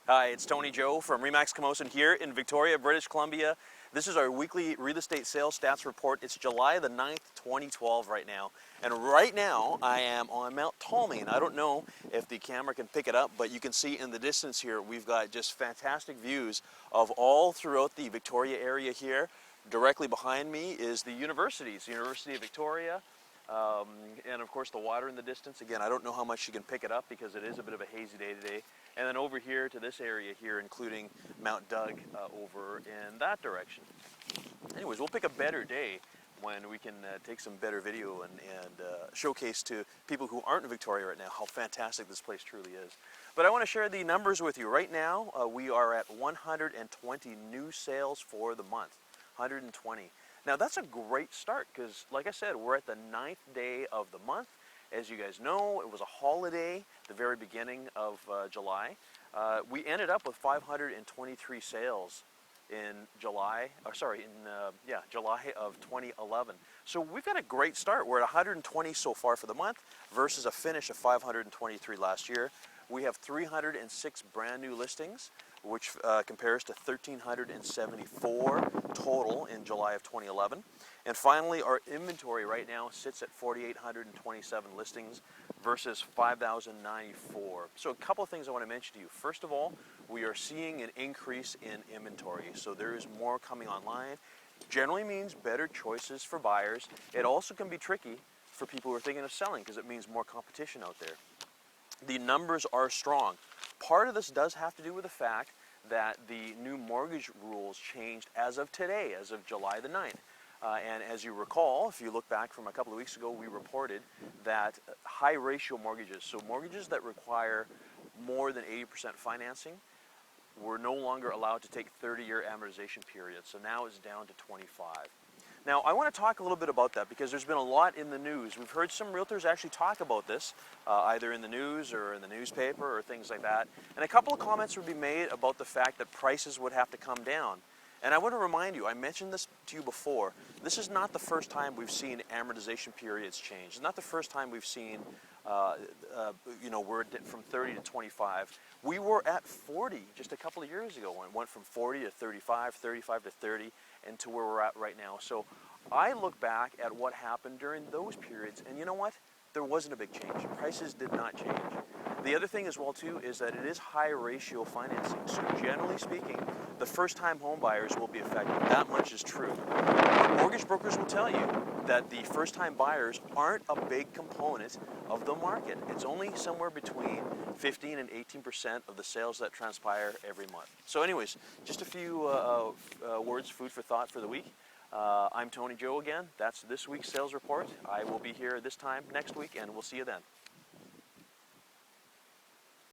Hi, it's Tony Joe from Remax Camosun here in Victoria, British Columbia. This is our weekly real estate sales stats report. It's July the 9th, 2012 right now. And right now I am on Mount Tolmie. I don't know if the camera can pick it up, but you can see in the distance here we've got just fantastic views of all throughout the Victoria area here. Directly behind me is the universities, the University of Victoria, and of course the water in the distance. Again, I don't know how much you can pick it up because it is a bit of a hazy day today. And then over here to this area here, including Mount Doug over in that direction. Anyways, we'll pick a better day when we can take some better video and showcase to people who aren't in Victoria right now how fantastic this place truly is. But I want to share the numbers with you. Right now, we are at 120 new sales for the month. 120. Now that's a great start because, like I said, we're at the 9th day of the month. As you guys know, it was a holiday, the very beginning of July. We ended up with 523 sales in July of 2011. So we've got a great start. We're at 120 so far for the month versus a finish of 523 last year. We have 306 brand new listings, which compares to 1,374 total in July of 2011. And finally, our inventory right now sits at 4,827 listings versus 5,094. So a couple of things I want to mention to you. First of all, we are seeing an increase in inventory. So there is more coming online. Generally means better choices for buyers. It also can be tricky for people who are thinking of selling because it means more competition out there. The numbers are strong. Part of this does have to do with the fact that the new mortgage rules changed as of today, as of July the 9th. And as you recall, if you look back from a couple of weeks ago, we reported that high ratio mortgages, so mortgages that require more than 80% financing, were no longer allowed to take 30-year amortization periods. So now it's down to 25. Now, I want to talk a little bit about that because there's been a lot in the news. We've heard some realtors actually talk about this, either in the news or in the newspaper or things like that. And a couple of comments would be made about the fact that prices would have to come down. And I want to remind you, I mentioned this to you before, this is not the first time we've seen amortization periods change. It's not the first time we've seen, we're from 30 to 25. We were at 40 just a couple of years ago and went from 40 to 35, 35 to 30, and to where we're at right now. So I look back at what happened during those periods, and you know what? There wasn't a big change. Prices did not change. The other thing as well too is that it is high ratio financing. So generally speaking, the first-time home buyers will be affected. That much is true. But mortgage brokers will tell you that the first-time buyers aren't a big component of the market. It's only somewhere between 15 and 18% of the sales that transpire every month. So anyways, just a few words, food for thought for the week. I'm Tony Joe again. That's this week's sales report. I will be here this time next week, and we'll see you then.